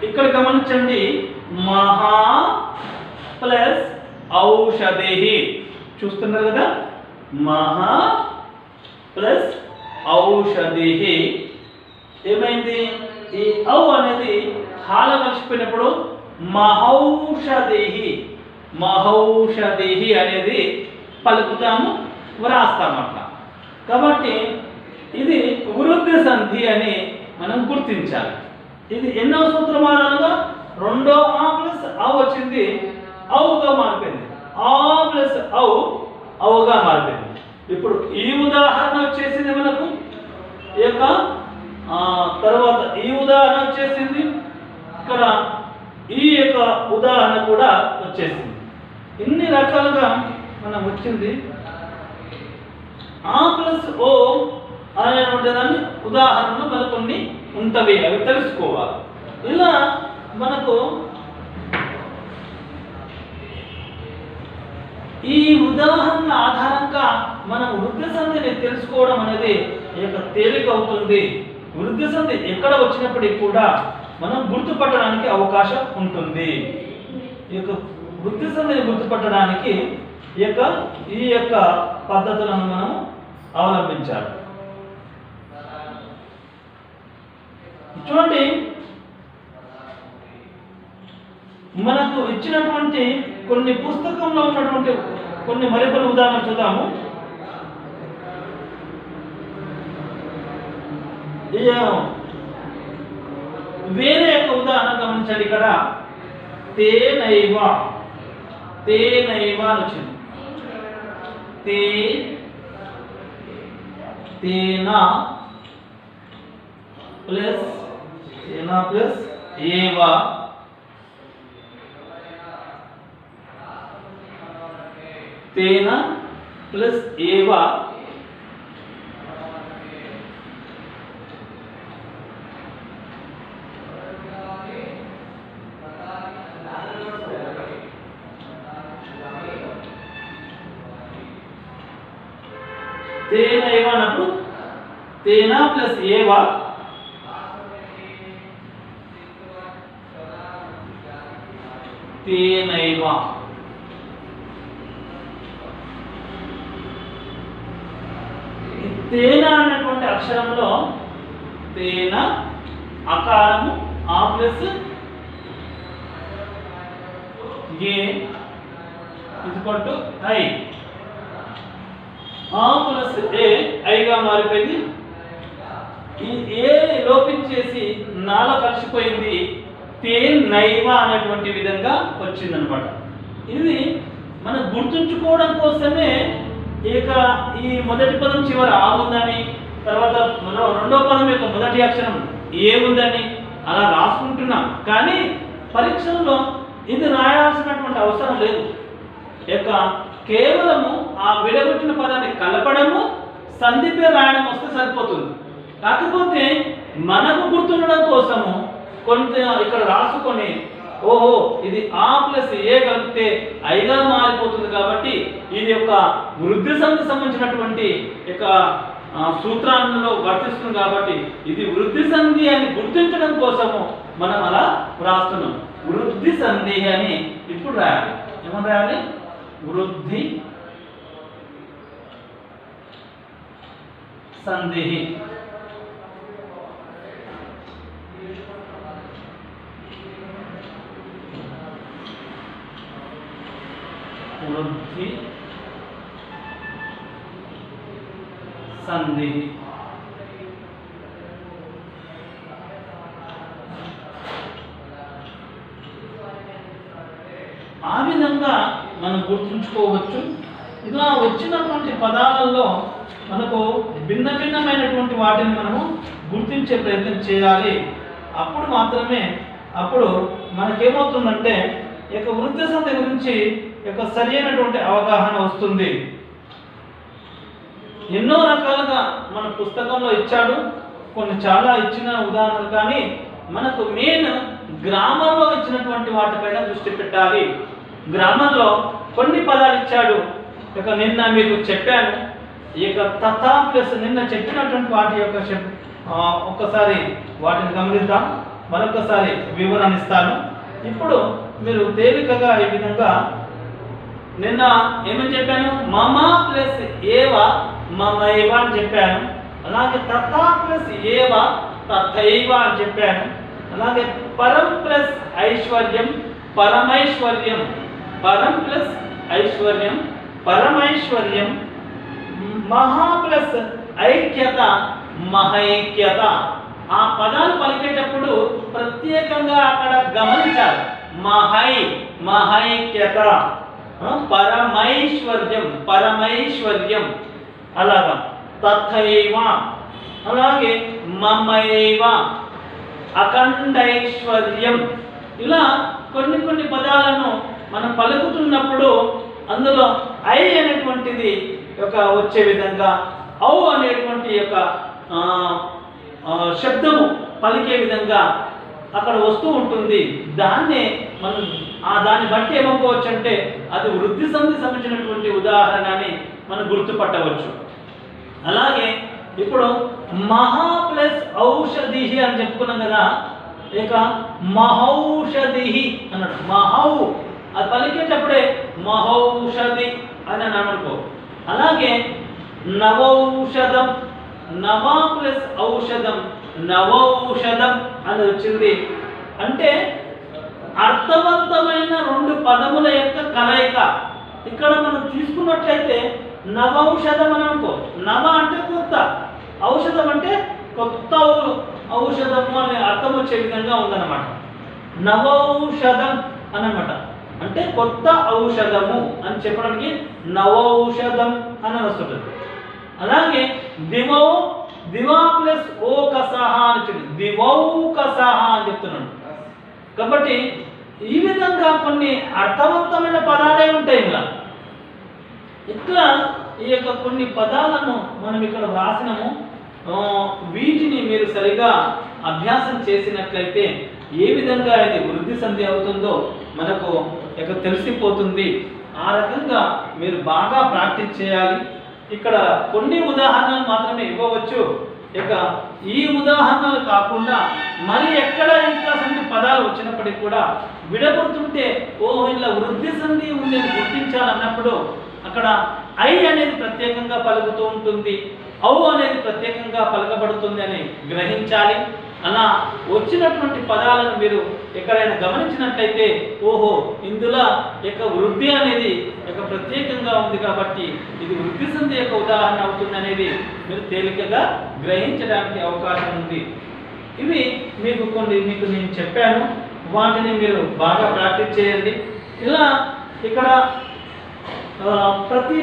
ఇక్కడ గమనించండి, మహా ప్లస్ ఔషధి. చూస్తున్నారు కదా, మహా ప్లస్ ఔషధి. ఏమైంది, ఈ ఔ అనేది హాల కలిసిపోయినప్పుడు మహౌషధి, మహౌషధి అనేది పలుకుతాము, వ్రాస్తామట. కాబట్టి ఇది వృద్ధి సంధి అని మనం గుర్తించాలి. ఇది ఎన్నో సూత్రమానాలుగా రెండో ఆ ప్లస్ ఔ వచ్చింది, ఔగా మారిపోయింది. ఆ ప్లస్ ఔగా మారిపోయింది. ఇప్పుడు ఈ ఉదాహరణ వచ్చేసింది మనకు, ఈ యొక్క తర్వాత ఈ ఉదాహరణ వచ్చేసింది, ఇక్కడ ఈ యొక్క ఉదాహరణ కూడా వచ్చేసింది. ఇన్ని రకాలుగా మనం వచ్చింది. ఆ ప్లస్ ఓ అనేటువంటి దాన్ని ఉదాహరణలు మనకు కొన్ని ఉంటవి, అవి తెలుసుకోవాలి. ఇలా మనకు ఈ ఉదాహరణ ఆధారంగా మనం వృద్ధి సంధిని తెలుసుకోవడం అనేది తేలిక అవుతుంది. వృద్ధి సంధి ఎక్కడ వచ్చినప్పటికీ కూడా మనం గుర్తుపట్టడానికి అవకాశం ఉంటుంది. ఈ యొక్క వృద్ధి సంధిని గుర్తుపట్టడానికి ఈ యొక్క పద్ధతులను మనం అవలంబించాలి. చూడండి, మనకు ఇచ్చినటువంటి కొన్ని పుస్తకంలో ఉన్నటువంటి కొన్ని మరికొన్ని ఉదాహరణలు చూద్దాము. వేరే యొక్క ఉదాహరణ గమనించండి. ఇక్కడ తేనైవ, తేనైవ అని వచ్చింది. తేనా ప్లస్ ఏవా తేనా ప్లస్ ఏవా తేనైవ అన్నప్పుడు తేనా ప్లస్ ఏవా తేనైవ. తేన అన్నటువంటి అక్షరంలో తేన అకారము ఆ ప్లస్ ఏ ఐ, ఆ ప్లస్ ఏ ఐగా మారిపోయింది. ఈ ఏ లోపించేసి నాలో కలిసిపోయింది, తేనైవ అనేటువంటి విధంగా వచ్చిందనమాట. ఇది మనం గుర్తుంచుకోవడం కోసమే ఈ మొదటి పదం చివర ఆ ఉందని, తర్వాత రెండో పదం యొక్క మొదటి అక్షరం ఏ ఉందని అలా రాసుకుంటున్నాం. కానీ పరీక్షల్లో ఇది రాయాల్సినటువంటి అవసరం లేదు. కేవలము ఆ విడగొట్టిన పదాన్ని కలపడము, సంధి పేరు రాయడం వస్తే సరిపోతుంది. కాకపోతే మనకు గుర్తుండడం కోసము కొంత ఇక్కడ రాసుకొని, ఓహో ఇది ఆ ప్లస్ ఏ కలిపితే ఐగా మారిపోతుంది, కాబట్టి ఇది యొక్క వృద్ధి సంధి సంబంధించినటువంటి సూత్రాలలో వర్తిస్తుంది, కాబట్టి ఇది వృద్ధి సంధి అని గుర్తించడం కోసము మనం అలా రాస్తున్నాం. వృద్ధి సంధి అని ఇప్పుడు రాయాలి. ఏమని రాయాలి? వృద్ధి సంధి. వృద్ధి సంధి. ఆ విధంగా మనం గుర్తుంచుకోవచ్చు. ఇలా వచ్చినటువంటి పదాలలో మనకు భిన్న భిన్నమైనటువంటి వాటిని మనము గుర్తించే ప్రయత్నం చేయాలి. అప్పుడు మాత్రమే మనకేమవుతుందంటే వృద్ధి సంధి గురించి సరైనటువంటి అవగాహన వస్తుంది. ఎన్నో రకాలుగా మన పుస్తకంలో ఇచ్చాడు, కొన్ని చాలా ఇచ్చిన ఉదాహరణలు, కానీ మనకు మెయిన్ గ్రామంలో ఇచ్చినటువంటి వాటిపైన దృష్టి పెట్టాలి. గ్రామంలో కొన్ని పదాలు ఇచ్చాడు. నిన్న మీకు చెప్పాను. తథా ప్లస్ నిన్న చెప్పినటువంటి వాటి యొక్క ఒక్కసారి వాటిని గమనిద్దాం. మరొకసారి వివరణ ఇస్తాను. ఇప్పుడు మీరు తేలికగా ఈ విధంగా నిన్న ఏమని చెప్పాను, మమ ప్లస్ ఏవ మమైవ అని చెప్పాను. అలాగే తథా ప్లస్ ఏవ తథైవ అని చెప్పాను. అలాగే పరం ప్లస్ ఐశ్వర్యం పరమైశ్వర్యం, పరం ప్లస్ ఐశ్వర్యం పరమైశ్వర్యం, మహా ప్లస్ ఐక్యత మహైక్యత. ఆ పదాలు పలికేటప్పుడు ప్రత్యేకంగా అక్కడ గమనించాలి. మహైక్యత, పరమైశ్వర్యం పరమైశ్వర్యం, అలాగా తథైవ, అలాగే మమైవ అఖండైశ్వర్యం. ఇలా కొన్ని పదాలను మనం పలుకుతున్నప్పుడు అందులో ఐ అనేటువంటిది వచ్చే విధంగా, ఔ అనేటువంటి శబ్దము పలికే విధంగా అక్కడ వస్తూ ఉంటుంది. దాన్ని మనం దాన్ని బట్టి ఏమనుకోవచ్చు అంటే అది వృద్ధి సంధి సంబంధించినటువంటి ఉదాహరణ అని మనం గుర్తుపట్టవచ్చు. అలాగే ఇప్పుడు మహా ప్లస్ ఔషధి అని చెప్పుకున్నాం కదా, ఇక మహౌషధి అన్నాడు. మహౌ అది పలికేటప్పుడే మహౌషధి అని అనుకో. అలాగే నవౌషధం, నవ ప్లస్ ఔషధం నవౌషధం అని వచ్చింది. అంటే అర్థవంతమైన రెండు పదముల యొక్క కలయిక. ఇక్కడ మనం తీసుకున్నట్లయితే నవౌషధం అని అనుకో. నవ అంటే కొత్త, ఔషధం అంటే కొత్త ఔషధము అనే అర్థం వచ్చే విధంగా ఉందన్నమాట. నవౌషధం అనమాట అంటే కొత్త ఔషధము అని చెప్పడానికి నవౌషధం అని వస్తుంది. అలాగే దివా ప్లస్ ఓకసహ అని చెప్పి దివౌకసహ అని చెప్తున్నాడు. కాబట్టి ఈ విధంగా కొన్ని అర్థవంతమైన పదాలే ఉంటాయి. ఇట్లా ఈ యొక్క కొన్ని పదాలను మనం ఇక్కడ వ్రాసినాము. వీటిని మీరు సరిగా అభ్యాసం చేసినట్లయితే ఏ విధంగా ఇది వృద్ధి సంధి అవుతుందో మనకు తెలిసిపోతుంది. ఆ రకంగా మీరు బాగా ప్రాక్టీస్ చేయాలి. ఇక్కడ కొన్ని ఉదాహరణలు మాత్రమే ఇవ్వవచ్చు. ఇక ఈ ఉదాహరణలు కాకుండా మరి ఎక్కడ ఇంకా సంధి పదాలు వచ్చినప్పటికీ కూడా విడగొడుతుంటే ఇలా వృద్ధి సంధి ఉందని గుర్తించాలన్నప్పుడు అక్కడ ఐ అనేది ప్రత్యేకంగా పలుకుతూ ఉంటుంది, ఔ అనేది ప్రత్యేకంగా పలకబడుతుంది అని గ్రహించాలి. అలా వచ్చినటువంటి పదాలను మీరు ఎక్కడైనా గమనించినట్లయితే ఇందులో వృద్ధి అనేది ప్రత్యేకంగా ఉంది కాబట్టి ఇది వృద్ధి సంధి యొక్క ఉదాహరణ అవుతుంది అనేది మీరు తేలికగా గ్రహించడానికి అవకాశం ఉంది. ఇవి మీకు నేను చెప్పాను, వాటిని మీరు బాగా ప్రాక్టీస్ చేయండి. ఇలా ఇక్కడ ప్రతి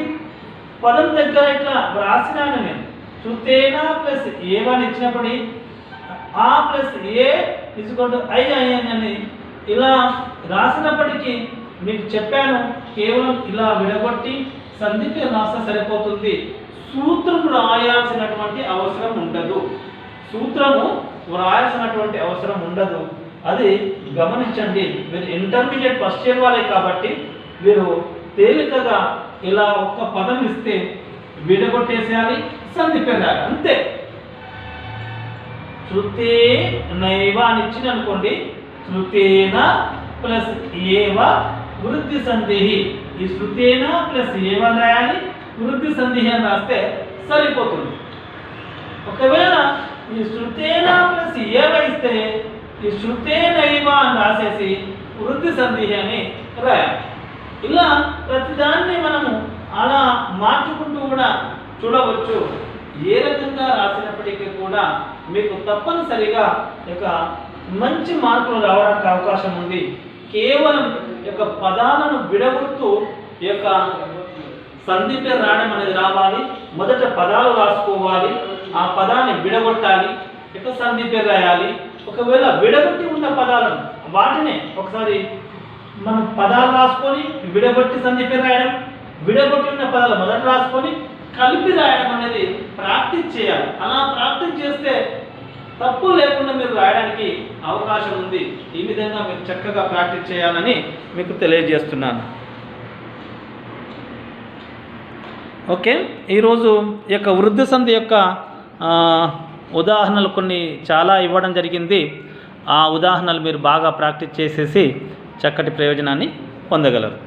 పదం దగ్గర ఇట్లా రాసినాను నేను. సుతేనా ప్లస్ ఏవని ఇచ్చినప్పుడు ఆ ప్లస్ ఏ ఇసుకుంటూ అని ఇలా రాసినప్పటికీ మీకు చెప్పాను, కేవలం ఇలా విడగొట్టి సంధికి రాస్తే సరిపోతుంది. సూత్రం రాయాల్సినటువంటి అవసరం ఉండదు. సూత్రము వ్రాయాల్సినటువంటి అవసరం ఉండదు. అది గమనించండి. మీరు ఇంటర్మీడియట్ ఫస్ట్ ఇయర్ వాళ్ళే కాబట్టి మీరు తేలికగా ఇలా ఒక్క పదం ఇస్తే విడగొట్టేసేయాలి, సంధి పెరగాలి, అంతే. శృతే నైవ అని ఇచ్చింది అనుకోండి, శృతేన ప్లస్ ఏవ వృద్ధి సంధి. ఈ శృతేన ప్లస్ ఏవ రాయాలి, వృద్ధి సంధి అని రాస్తే సరిపోతుంది. ఒకవేళ ఈ శృతేన ప్లస్ ఏవ ఇస్తే ఈ శృతేనైవ అని రాసేసి వృద్ధి సంధి అని రాయాలి. ఇలా ప్రతిదాన్ని మనము అలా మార్చుకుంటూ కూడా చూడవచ్చు. ఏ రకంగా రాసినప్పటికీ కూడా మీకు తప్పనిసరిగా మంచి మార్కులు రావడానికి అవకాశం ఉంది. కేవలం పదాలను విడగొడుతూ సంధి పేరు రాయడం అనేది రావాలి. మొదట పదాలు రాసుకోవాలి, ఆ పదాన్ని విడగొట్టాలి, సంధి పేరు రాయాలి. ఒకవేళ విడగొట్టి ఉన్న పదాలను వాటిని ఒకసారి మనం పదాలు రాసుకొని విడగొట్టి సంధి పేరు రాయడం, విడగొట్టి ఉన్న పదాలు మొదట రాసుకొని కలిపి రాయడం అనేది ప్రాక్టీస్ చేయాలి. అలా ప్రాక్టీస్ చేస్తే తప్పు లేకుండా మీరు రాయడానికి అవకాశం ఉంది. ఈ విధంగా మీరు చక్కగా ప్రాక్టీస్ చేయాలని మీకు తెలియజేస్తున్నాను. ఓకే, ఈరోజు వృద్ధి సంధి యొక్క ఉదాహరణలు కొన్ని చాలా ఇవ్వడం జరిగింది. ఆ ఉదాహరణలు మీరు బాగా ప్రాక్టీస్ చేసేసి చక్కటి ప్రయోజనాన్ని పొందగలరు.